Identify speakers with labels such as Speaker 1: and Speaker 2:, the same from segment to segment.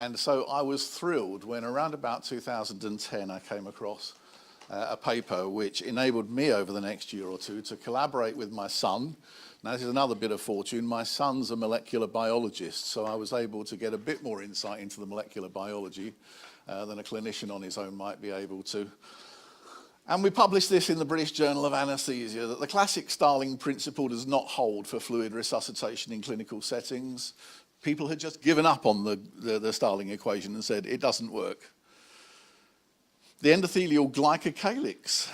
Speaker 1: And so I was thrilled when around about 2010 I came across a paper which enabled me over the next year or two to collaborate with my son. Now this is another bit of fortune. My son's a molecular biologist, so I was able to get a bit more insight into the molecular biology than a clinician on his own might be able to. And we published this in the British Journal of Anaesthesia, that the classic Starling principle does not hold for fluid resuscitation in clinical settings. People had just given up on the Starling equation and said it doesn't work. The endothelial glycocalyx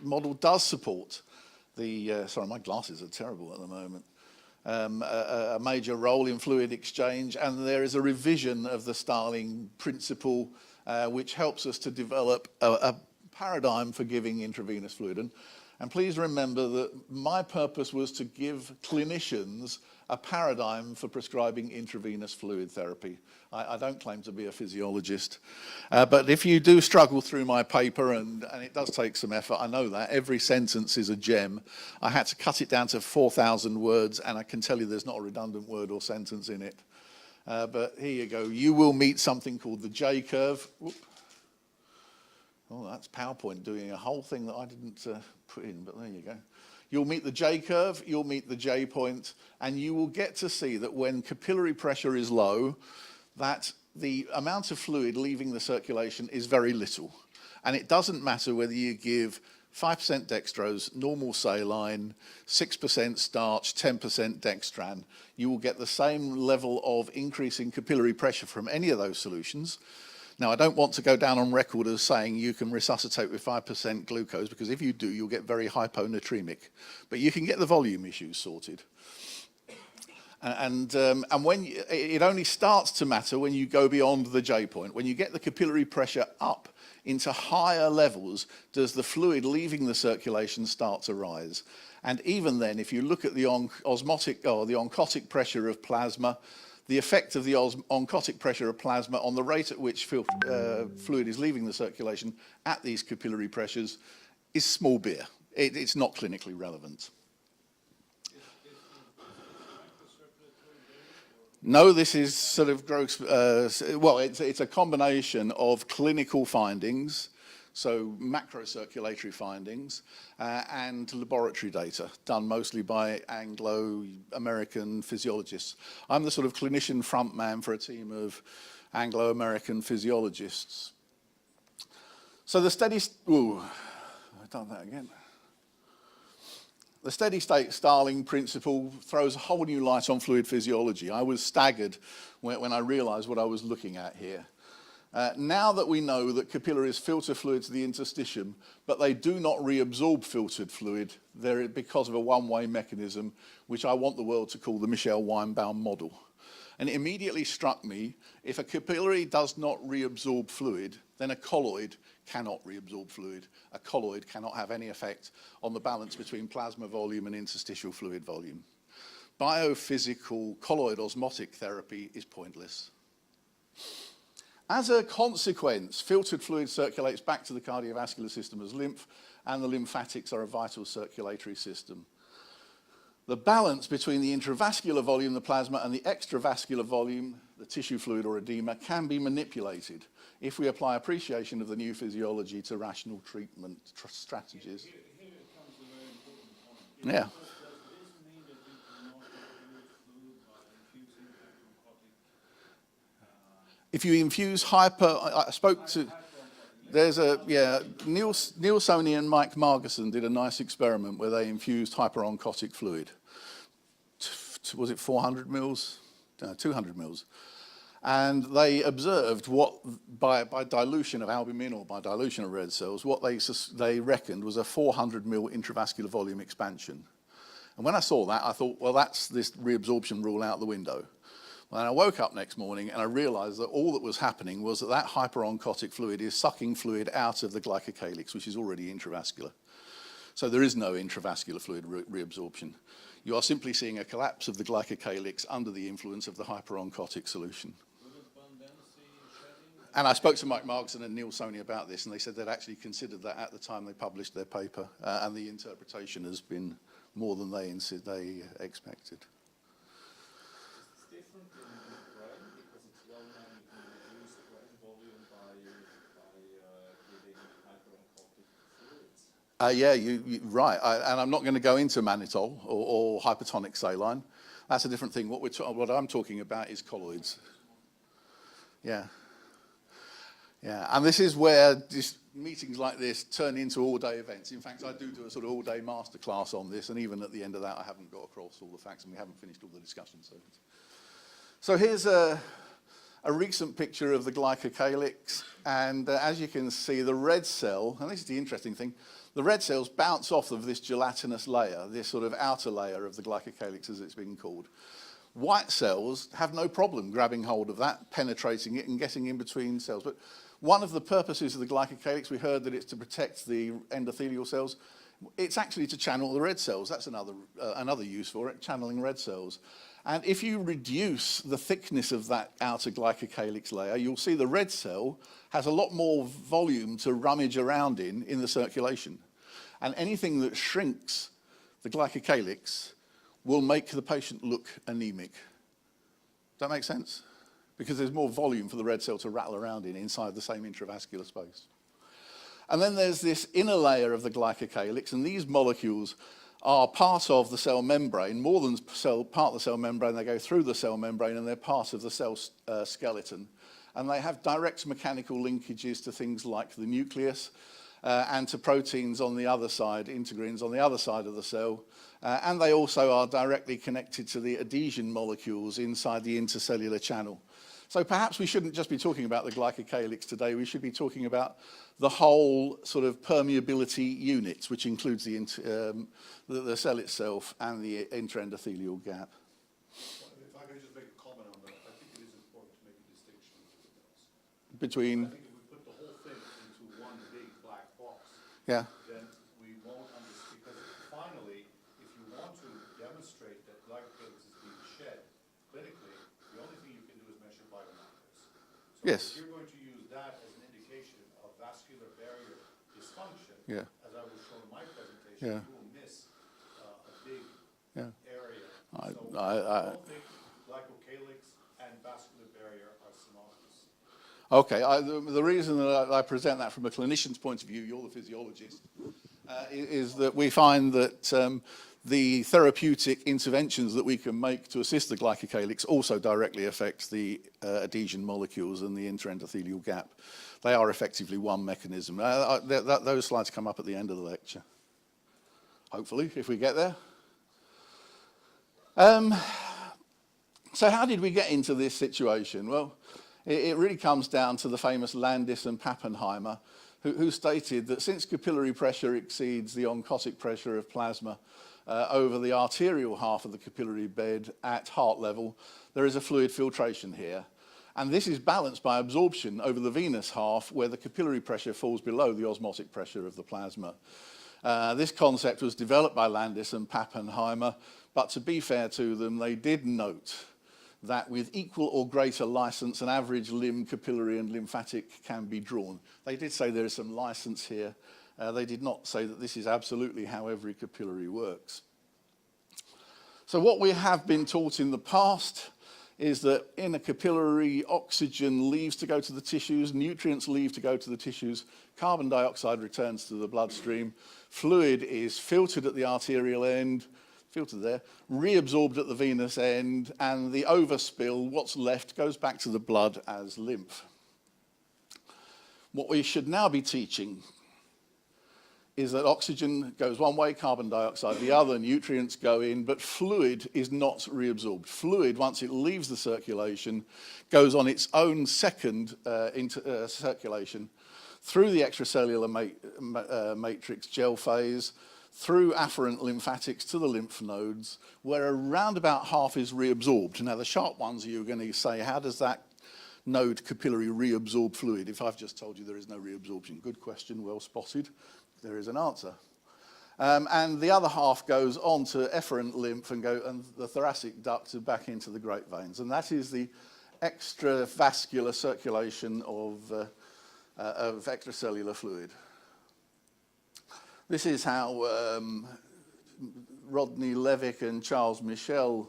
Speaker 1: model does support the, sorry, my glasses are terrible at the moment, a major role in fluid exchange, and there is a revision of the Starling principle which helps us to develop a paradigm for giving intravenous fluid. And please remember that my purpose was to give clinicians a paradigm for prescribing intravenous fluid therapy. I don't claim to be a physiologist, but if you do struggle through my paper, and it does take some effort, I know that, every sentence is a gem. I had to cut it down to 4,000 words, and I can tell you there's not a redundant word or sentence in it. But here you go. You will meet something called the J-curve. Oh, that's PowerPoint doing a whole thing that I didn't put in, but there you go. You'll meet the J-curve, you'll meet the J-point, and you will get to see that when capillary pressure is low, that the amount of fluid leaving the circulation is very little. And it doesn't matter whether you give 5% dextrose, normal saline, 6% starch, 10% dextran, you will get the same level of increase in capillary pressure from any of those solutions. Now, I don't want to go down on record as saying you can resuscitate with 5% glucose, because if you do, you'll get very hyponatremic. But you can get the volume issues sorted. And when it only starts to matter when you go beyond the J point. When you get the capillary pressure up into higher levels, does the fluid leaving the circulation start to rise. And even then, if you look at the osmotic or the oncotic pressure of plasma, the effect of the oncotic pressure of plasma on the rate at which fluid is leaving the circulation at these capillary pressures is small beer. It's not clinically relevant. No, this is sort of gross, well, it's a combination of clinical findings, so macrocirculatory findings, and laboratory data done mostly by Anglo-American physiologists. I'm the sort of clinician front man for a team of Anglo-American physiologists. So the steady, ooh, I've done that again. The steady state Starling principle throws a whole new light on fluid physiology. I was staggered when I realized what I was looking at here. Now that we know that capillaries filter fluid to the interstitium, but they do not reabsorb filtered fluid, they're because of a one-way mechanism, which I want the world to call the Michel-Weinbaum model. And it immediately struck me, if a capillary does not reabsorb fluid, then a colloid cannot reabsorb fluid. A colloid cannot have any effect on the balance between plasma volume and interstitial fluid volume. Biophysical colloid osmotic therapy is pointless. As a consequence, filtered fluid circulates back to the cardiovascular system as lymph, and the lymphatics are a vital circulatory system. The balance between the intravascular volume, the plasma, and the extravascular volume, the tissue fluid or edema, can be manipulated if we apply appreciation of the new physiology to rational treatment strategies.
Speaker 2: Here comes a very important point.
Speaker 1: Yeah.
Speaker 2: Does this mean that you cannot dilute fluid by infusing hyperoncotic?
Speaker 1: If you infuse I spoke to, there's a, yeah, Neil Sony and Mike Margerson did a nice experiment where they infused hyperoncotic fluid. Was it 400 mils? No, 200 mils. And they observed what, by dilution of albumin or by dilution of red cells, what they reckoned was a 400 mil intravascular volume expansion. And when I saw that, I thought, well, that's this reabsorption rule out the window. And I woke up next morning and I realized that all that was happening was that hyperoncotic fluid is sucking fluid out of the glycocalyx, which is already intravascular. So there is no intravascular fluid reabsorption. You are simply seeing a collapse of the glycocalyx under the influence of the hyperoncotic solution. And I spoke to Mike Margerson and Neil Sony about this, and they said they'd actually considered that at the time they published their paper, and the interpretation has been more than they expected.
Speaker 2: It's different in the brain
Speaker 1: Yeah, right. And I'm not going to go into mannitol or hypertonic saline. That's a different thing. What I'm talking about is colloids. Yeah. Yeah, and this is where just meetings like this turn into all-day events. In fact, I do a sort of all-day masterclass on this, and even at the end of that, I haven't got across all the facts, and we haven't finished all the discussion. So here's a recent picture of the glycocalyx, and as you can see, the red cell, and this is the interesting thing, the red cells bounce off of this gelatinous layer, this sort of outer layer of the glycocalyx, as it's been called. White cells have no problem grabbing hold of that, penetrating it, and getting in between cells. But one of the purposes of the glycocalyx, we heard that it's to protect the endothelial cells. It's actually to channel the red cells. That's another use for it, channeling red cells. And if you reduce the thickness of that outer glycocalyx layer, you'll see the red cell has a lot more volume to rummage around in the circulation. And anything that shrinks the glycocalyx will make the patient look anemic. Does that make sense? Because there's more volume for the red cell to rattle around inside the same intravascular space. And then there's this inner layer of the glycocalyx, and these molecules are part of the cell membrane, more than part of the cell membrane. They go through the cell membrane, and they're part of the cell skeleton. And they have direct mechanical linkages to things like the nucleus, and to proteins on the other side, integrins on the other side of the cell. And they also are directly connected to the adhesion molecules inside the intercellular channel. So perhaps we shouldn't just be talking about the glycocalyx today, we should be talking about the whole sort of permeability units, which includes the cell itself and the intraendothelial gap.
Speaker 3: If I could just make a comment on that, I think it is important to make a distinction
Speaker 1: Between?
Speaker 3: I think if we put the whole thing into one big black box,
Speaker 1: Yeah.
Speaker 3: then we won't understand, because finally, if you want to demonstrate that glycocalyx is being shed clinically, the only thing you can do is measure biomarkers. So
Speaker 1: Yes.
Speaker 3: if you're going to use that as an indication of vascular barrier dysfunction,
Speaker 1: Yeah.
Speaker 3: as I was shown in my presentation,
Speaker 1: Yeah.
Speaker 3: you will miss a big
Speaker 1: Yeah.
Speaker 3: area.
Speaker 1: I
Speaker 3: don't think glycocalyx and vascular barrier are synonymous.
Speaker 1: Okay, the reason that I present that from a clinician's point of view, you're the physiologist, is that we find that the therapeutic interventions that we can make to assist the glycocalyx also directly affect the adhesion molecules and the intraendothelial gap. They are effectively one mechanism. Those slides come up at the end of the lecture, hopefully, if we get there. So how did we get into this situation? Well, it really comes down to the famous Landis and Pappenheimer, who stated that since capillary pressure exceeds the oncotic pressure of plasma over the arterial half of the capillary bed at heart level, there is a fluid filtration here. And this is balanced by absorption over the venous half, where the capillary pressure falls below the osmotic pressure of the plasma. This concept was developed by Landis and Pappenheimer, but to be fair to them, they did note that with equal or greater license, an average limb, capillary and lymphatic can be drawn. They did say there is some license here. They did not say that this is absolutely how every capillary works. So what we have been taught in the past is that in a capillary, oxygen leaves to go to the tissues, nutrients leave to go to the tissues, carbon dioxide returns to the bloodstream, fluid is filtered at the arterial end, filtered there, reabsorbed at the venous end, and the overspill, what's left, goes back to the blood as lymph. What we should now be teaching is that oxygen goes one way, carbon dioxide the other, nutrients go in, but fluid is not reabsorbed. Fluid, once it leaves the circulation, goes on its own second circulation through the extracellular matrix gel phase, through afferent lymphatics to the lymph nodes, where around about half is reabsorbed. Now, the sharp ones, you're going to say, how does that node capillary reabsorb fluid? If I've just told you there is no reabsorption, good question, well spotted. There is an answer. And the other half goes on to efferent lymph and the thoracic duct back into the great veins. And that is the extravascular circulation of extracellular fluid. This is how Rodney Levick and Charles Michel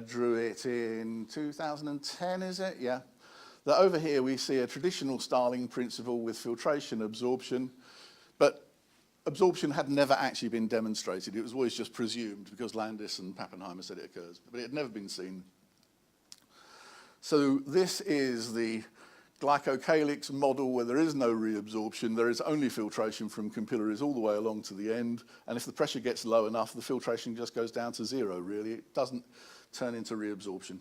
Speaker 1: drew it in 2010, is it? Yeah. That over here we see a traditional Starling principle with filtration, absorption, but absorption had never actually been demonstrated. It was always just presumed because Landis and Pappenheimer said it occurs, but it had never been seen. So this is the Glycocalyx model where there is no reabsorption, there is only filtration from capillaries all the way along to the end, and if the pressure gets low enough, the filtration just goes down to zero, really. It doesn't turn into reabsorption.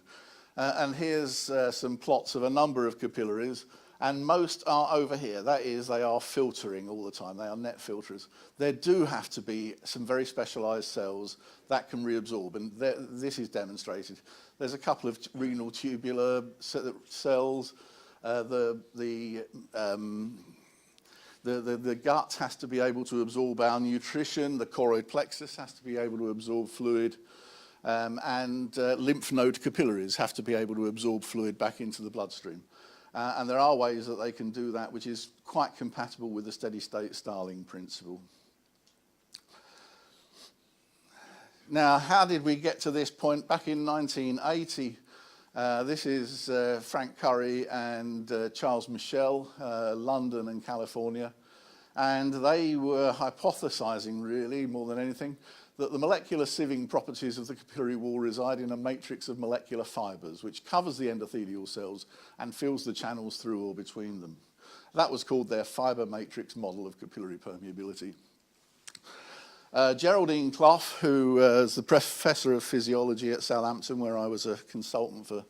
Speaker 1: And here's some plots of a number of capillaries, and most are over here. That is, they are filtering all the time. They are net filterers. There do have to be some very specialized cells that can reabsorb, and this is demonstrated. There's a couple of renal tubular cells. The gut has to be able to absorb our nutrition. The choroid plexus has to be able to absorb fluid. And lymph node capillaries have to be able to absorb fluid back into the bloodstream. And there are ways that they can do that, which is quite compatible with the steady-state Starling principle. Now, how did we get to this point? Back in 1980, this is Frank Curry and Charles Michel, London and California. And they were hypothesizing, really, more than anything, that the molecular sieving properties of the capillary wall reside in a matrix of molecular fibers, which covers the endothelial cells and fills the channels through or between them. That was called their fiber matrix model of capillary permeability. Geraldine Clough, who was the professor of physiology at Southampton, where I was a consultant for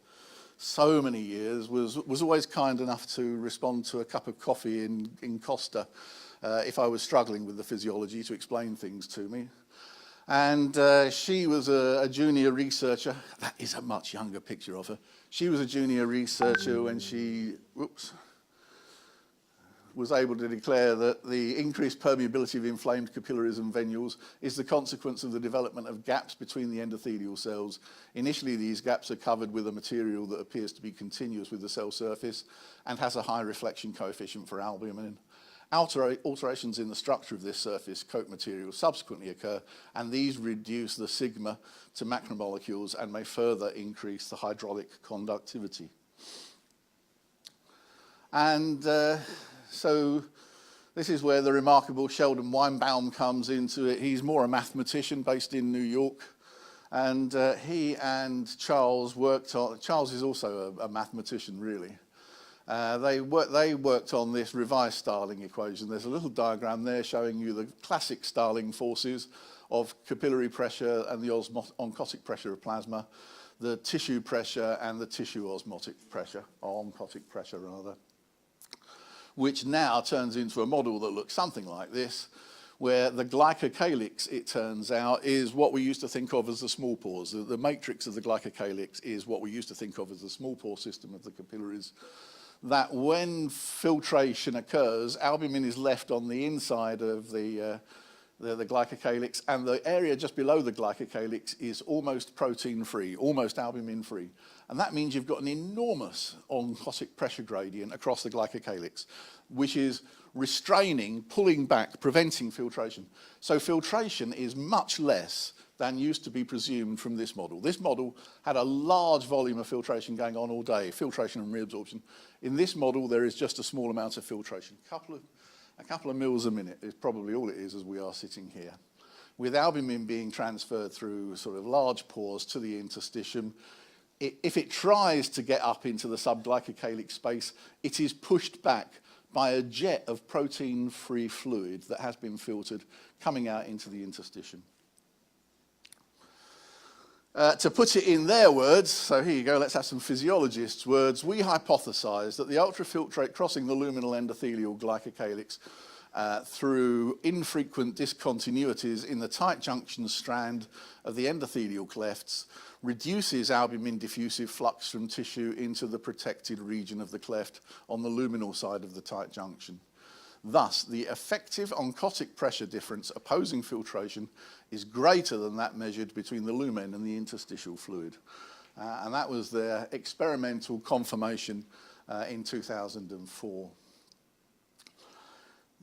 Speaker 1: so many years, was always kind enough to respond to a cup of coffee in Costa if I was struggling with the physiology, to explain things to me. And she was a junior researcher. That is a much younger picture of her. She was a junior researcher when she, was able to declare that the increased permeability of inflamed capillaries and venules is the consequence of the development of gaps between the endothelial cells. Initially, these gaps are covered with a material that appears to be continuous with the cell surface and has a high reflection coefficient for albumin. Alterations in the structure of this surface coat material subsequently occur, and these reduce the sigma to macromolecules and may further increase the hydraulic conductivity. And so this is where the remarkable Sheldon Weinbaum comes into it. He's more a mathematician based in New York, and he and Charles worked on, Charles is also a mathematician, really. They worked on this revised Starling equation. There's a little diagram there showing you the classic Starling forces of capillary pressure and the oncotic pressure of plasma, the tissue pressure and the tissue osmotic pressure, or oncotic pressure rather, which now turns into a model that looks something like this, where the glycocalyx, it turns out, is what we used to think of as the small pores. The matrix of the glycocalyx is what we used to think of as the small pore system of the capillaries. That when filtration occurs, albumin is left on the inside of the glycocalyx, and the area just below the glycocalyx is almost protein-free, almost albumin-free. And that means you've got an enormous oncotic pressure gradient across the glycocalyx, which is restraining, pulling back, preventing filtration. So filtration is much less than used to be presumed from this model. This model had a large volume of filtration going on all day, filtration and reabsorption. In this model, there is just a small amount of filtration. A couple of mils a minute is probably all it is as we are sitting here. With albumin being transferred through sort of large pores to the interstitium, if it tries to get up into the subglycocalyx space, it is pushed back by a jet of protein-free fluid that has been filtered coming out into the interstitium. To put it in their words, so here you go, let's have some physiologists' words. We hypothesize that the ultrafiltrate crossing the luminal endothelial glycocalyx through infrequent discontinuities in the tight junction strand of the endothelial clefts reduces albumin diffusive flux from tissue into the protected region of the cleft on the luminal side of the tight junction. Thus, the effective oncotic pressure difference opposing filtration is greater than that measured between the lumen and the interstitial fluid. And that was their experimental confirmation in 2004.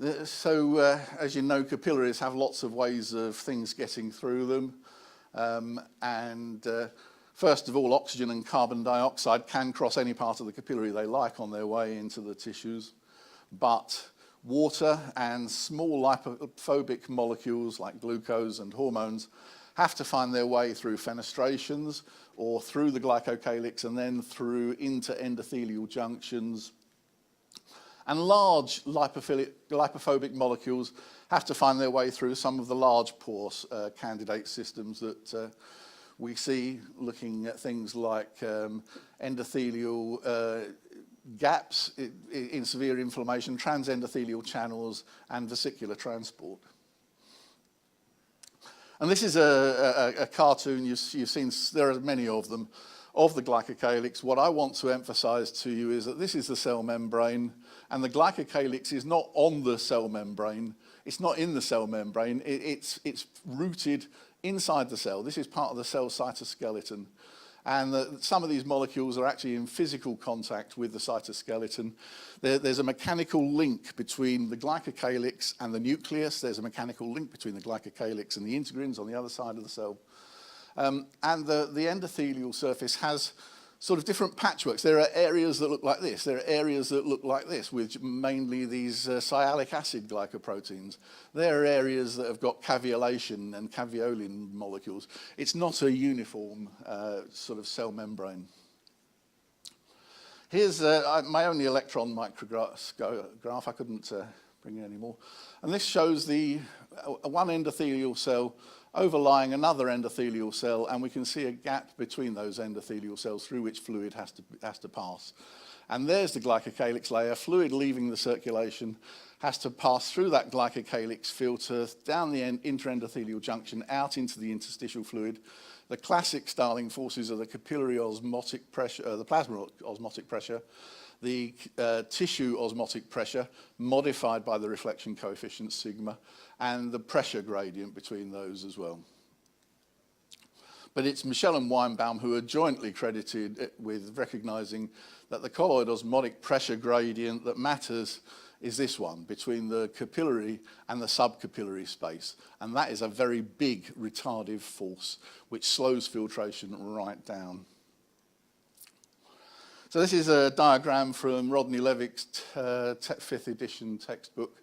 Speaker 1: As you know, capillaries have lots of ways of things getting through them. First of all, oxygen and carbon dioxide can cross any part of the capillary they like on their way into the tissues. But water and small lipophobic molecules like glucose and hormones have to find their way through fenestrations or through the glycocalyx and then through into endothelial junctions. And large lipophobic molecules have to find their way through some of the large pore candidate systems that we see, looking at things like endothelial gaps in severe inflammation, transendothelial channels, and vesicular transport. And this is a cartoon you've seen, there are many of them, of the glycocalyx. What I want to emphasize to you is that this is the cell membrane, and the glycocalyx is not on the cell membrane, it's not in the cell membrane, it's rooted inside the cell. This is part of the cell cytoskeleton. And some of these molecules are actually in physical contact with the cytoskeleton. There's a mechanical link between the glycocalyx and the nucleus. There's a mechanical link between the glycocalyx and the integrins on the other side of the cell. And the endothelial surface has sort of different patchworks. There are areas that look like this. There are areas that look like this, with mainly these sialic acid glycoproteins. There are areas that have got caveolation and caveolin molecules. It's not a uniform sort of cell membrane. Here's my only electron micrograph. I couldn't bring it anymore. And this shows the one endothelial cell overlying another endothelial cell, and we can see a gap between those endothelial cells through which fluid has to pass. And there's the glycocalyx layer. Fluid leaving the circulation has to pass through that glycocalyx filter, down the intraendothelial junction, out into the interstitial fluid. The classic Starling forces are the capillary osmotic pressure, the plasma osmotic pressure, the tissue osmotic pressure, modified by the reflection coefficient sigma, and the pressure gradient between those as well. But it's Michel and Weinbaum who are jointly credited with recognizing that the colloid osmotic pressure gradient that matters is this one, between the capillary and the subcapillary space. And that is a very big retardative force, which slows filtration right down. So this is a diagram from Rodney Levick's 5th edition textbook,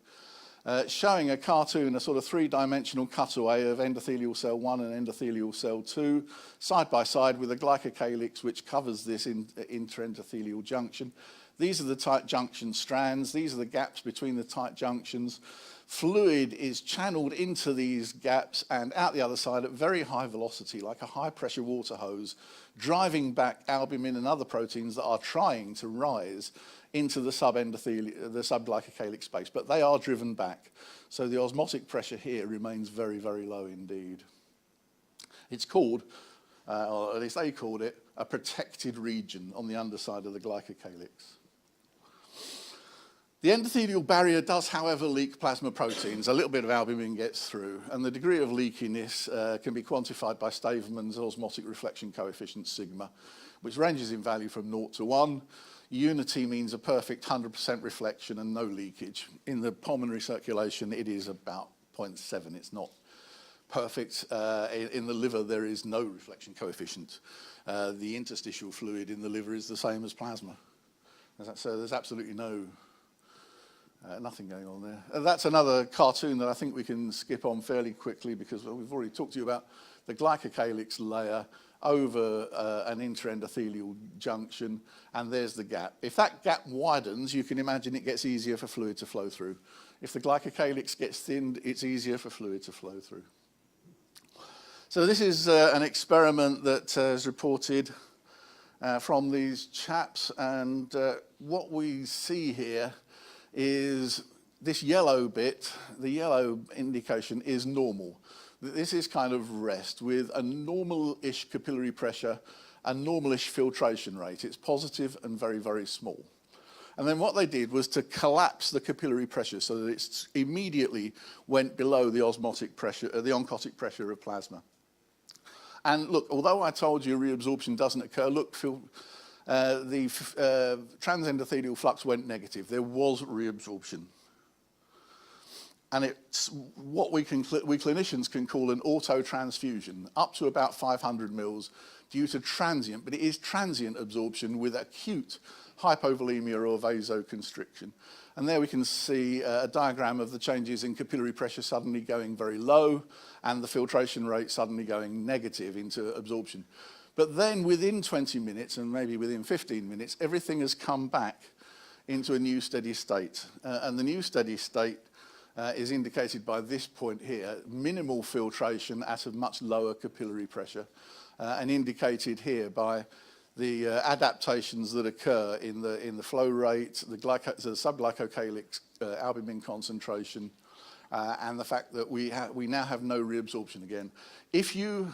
Speaker 1: showing a cartoon, a sort of three-dimensional cutaway of endothelial cell 1 and endothelial cell 2, side by side with a glycocalyx which covers this interendothelial junction. These are the tight junction strands. These are the gaps between the tight junctions. Fluid is channeled into these gaps and out the other side at very high velocity, like a high-pressure water hose, driving back albumin and other proteins that are trying to rise into the subglycocalyx space, but they are driven back. So the osmotic pressure here remains very, very low indeed. It's called, or at least they called it, a protected region on the underside of the glycocalyx. The endothelial barrier does, however, leak plasma proteins. A little bit of albumin gets through, and the degree of leakiness can be quantified by Stavelman's osmotic reflection coefficient sigma, which ranges in value from 0 to 1. Unity means a perfect 100% reflection and no leakage. In the pulmonary circulation, it is about 0.7. It's not perfect. In the liver, there is no reflection coefficient. The interstitial fluid in the liver is the same as plasma. So there's absolutely nothing going on there. That's another cartoon that I think we can skip on fairly quickly because we've already talked to you about the glycocalyx layer over an interendothelial junction, and there's the gap. If that gap widens, you can imagine it gets easier for fluid to flow through. If the glycocalyx gets thinned, it's easier for fluid to flow through. So this is an experiment that is reported from these chaps, and what we see here is this yellow bit, the yellow indication is normal. This is kind of rest with a normal-ish capillary pressure, a normal-ish filtration rate. It's positive and very, very small. And then what they did was to collapse the capillary pressure so that it immediately went below the osmotic pressure, the oncotic pressure of plasma. And look, although I told you reabsorption doesn't occur, look, the transendothelial flux went negative. There was reabsorption. And it's what we clinicians can call an autotransfusion, up to about 500 mils due to transient, but it is transient absorption with acute hypovolemia or vasoconstriction. And there we can see a diagram of the changes in capillary pressure suddenly going very low and the filtration rate suddenly going negative into absorption. But then within 20 minutes and maybe within 15 minutes, everything has come back into a new steady state. And the new steady state is indicated by this point here, minimal filtration at a much lower capillary pressure, and indicated here by the adaptations that occur in the flow rate, the subglycocalyx albumin concentration, and the fact that we now have no reabsorption again. If you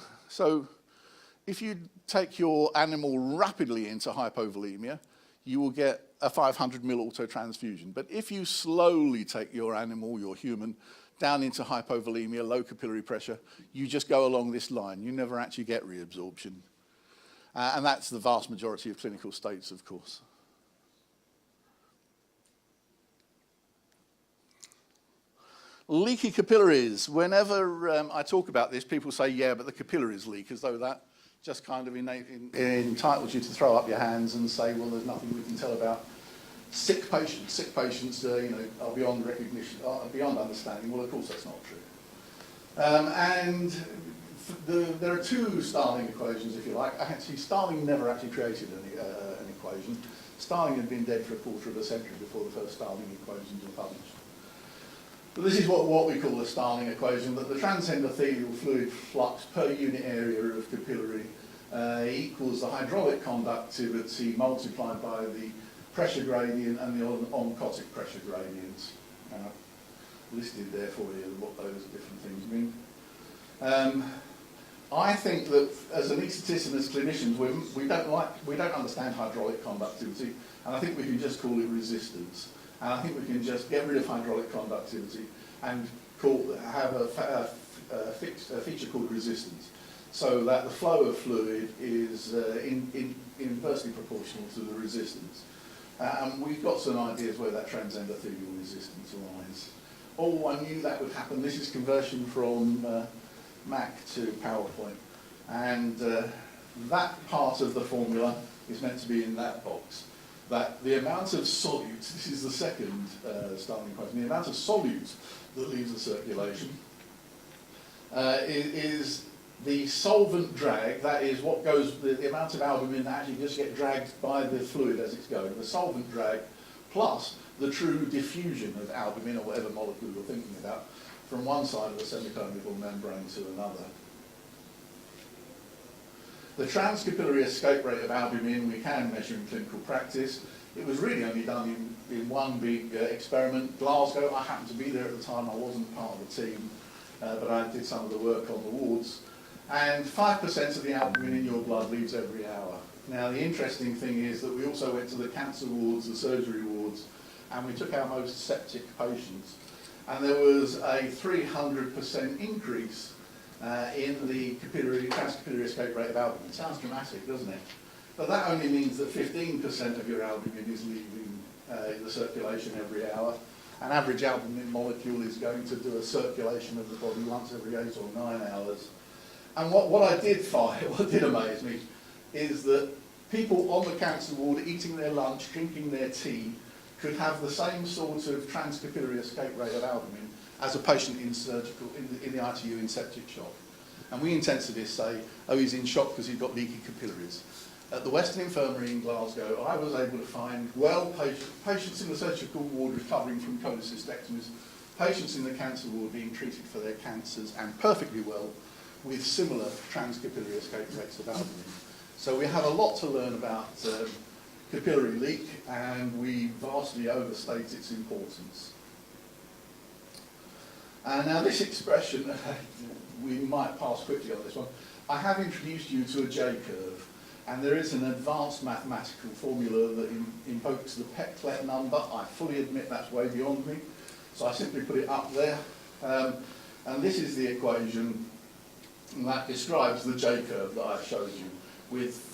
Speaker 1: take your animal rapidly into hypovolemia, you will get a 500 ml autotransfusion. But if you slowly take your animal, your human, down into hypovolemia, low capillary pressure, you just go along this line. You never actually get reabsorption. And that's the vast majority of clinical states, of course. Leaky capillaries. Whenever I talk about this, people say, yeah, but the capillaries leak, as though that just kind of entitles you to throw up your hands and say, well, there's nothing we can tell about sick patients. Sick patients, are beyond recognition, are beyond understanding. Well, of course, that's not true. There are two Starling equations, if you like. Actually, Starling never actually created an equation. Starling had been dead for a quarter of a century before the first Starling equations were published. But this is what we call the Starling equation, that the transendothelial fluid flux per unit area of capillary equals the hydraulic conductivity multiplied by the pressure gradient and the oncotic pressure gradients. Listed there for you what those different things mean. I think that as anaesthetists and as clinicians, we don't understand hydraulic conductivity, and I think we can just call it resistance. And I think we can just get rid of hydraulic conductivity and have a feature called resistance, so that the flow of fluid is inversely proportional to the resistance. And we've got some ideas where that transendothelial resistance lies. Oh, I knew that would happen. This is conversion from Mac to PowerPoint. And that part of the formula is meant to be in that box. That the amount of solutes, this is the second Starling equation, the amount of solutes that leaves the circulation is the solvent drag, that is what goes, the amount of albumin that actually just get dragged by the fluid as it's going, the solvent drag plus the true diffusion of albumin or whatever molecule you're thinking about from one side of the semipermeable membrane to another. The transcapillary escape rate of albumin we can measure in clinical practice. It was really only done in one big experiment, Glasgow. I happened to be there at the time. I wasn't part of the team, but I did some of the work on the wards. And 5% of the albumin in your blood leaves every hour. Now, the interesting thing is that we also went to the cancer wards, the surgery wards, and we took our most septic patients. And there was a 300% increase in the transcapillary escape rate of albumin. Sounds dramatic, doesn't it? But that only means that 15% of your albumin is leaving the circulation every hour. An average albumin molecule is going to do a circulation of the body once every 8 or 9 hours. And what I did find, what did amaze me, is that people on the cancer ward eating their lunch, drinking their tea, could have the same sort of transcapillary escape rate of albumin as a patient in the ITU in septic shock. And we intensivists say, oh, he's in shock because he's got leaky capillaries. At the Western Infirmary in Glasgow, I was able to find patients in the surgical ward recovering from cholecystectomies, patients in the cancer ward being treated for their cancers and perfectly well with similar transcapillary escape rates of albumin. So we have a lot to learn about capillary leak, and we vastly overstate its importance. And now this expression, we might pass quickly on this one. I have introduced you to a J-curve, and there is an advanced mathematical formula that invokes the Peclet number. I fully admit that's way beyond me, so I simply put it up there. And this is the equation that describes the J-curve that I showed you, with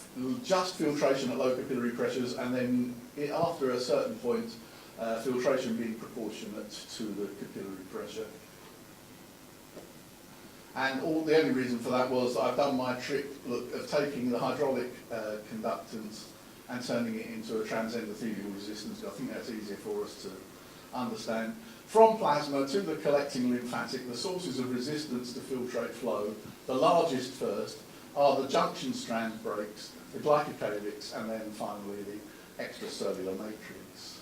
Speaker 1: just filtration at low capillary pressures, and then after a certain point, filtration being proportionate to the capillary pressure. And the only reason for that was I've done my trick of taking the hydraulic conductance and turning it into a transendothelial resistance. I think that's easier for us to understand. From plasma to the collecting lymphatic, the sources of resistance to filtrate flow, the largest first, are the junction strand breaks, the glycocalyx, and then finally the extracellular matrix.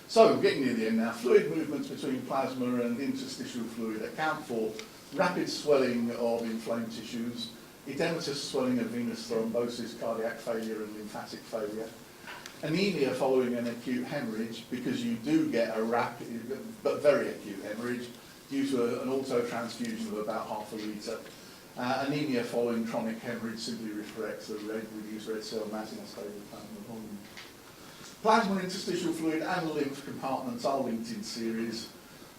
Speaker 1: So, getting near the end now, fluid movements between plasma and interstitial fluid account for rapid swelling of inflamed tissues, edematous swelling of venous thrombosis, cardiac failure and lymphatic failure, anemia following an acute hemorrhage, because you do get a rapid but very acute hemorrhage due to an auto-transfusion of about half a litre. Anemia following chronic hemorrhage simply reflects the reduced red cell mass in a stable plasma volume. Plasma, interstitial fluid and lymph compartments are linked in series.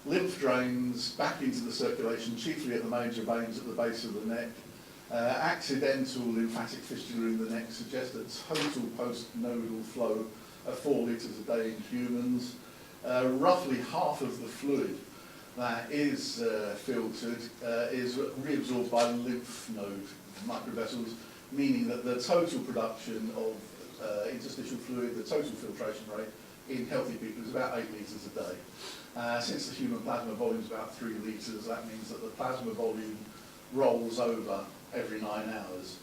Speaker 1: Lymph drains back into the circulation, chiefly at the major veins at the base of the neck. Accidental lymphatic fistula in the neck suggests a total post-nodal flow of 4 litres a day in humans. Roughly half of the fluid that is filtered is reabsorbed by lymph node microvessels, meaning that the total production of interstitial fluid, the total filtration rate in healthy people is about 8 litres a day. Since the human plasma volume is about 3 litres, that means that the plasma volume rolls over every 9 hours.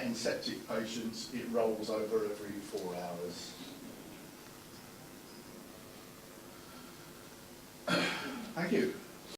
Speaker 1: In septic patients, it rolls over every 4 hours. Thank you.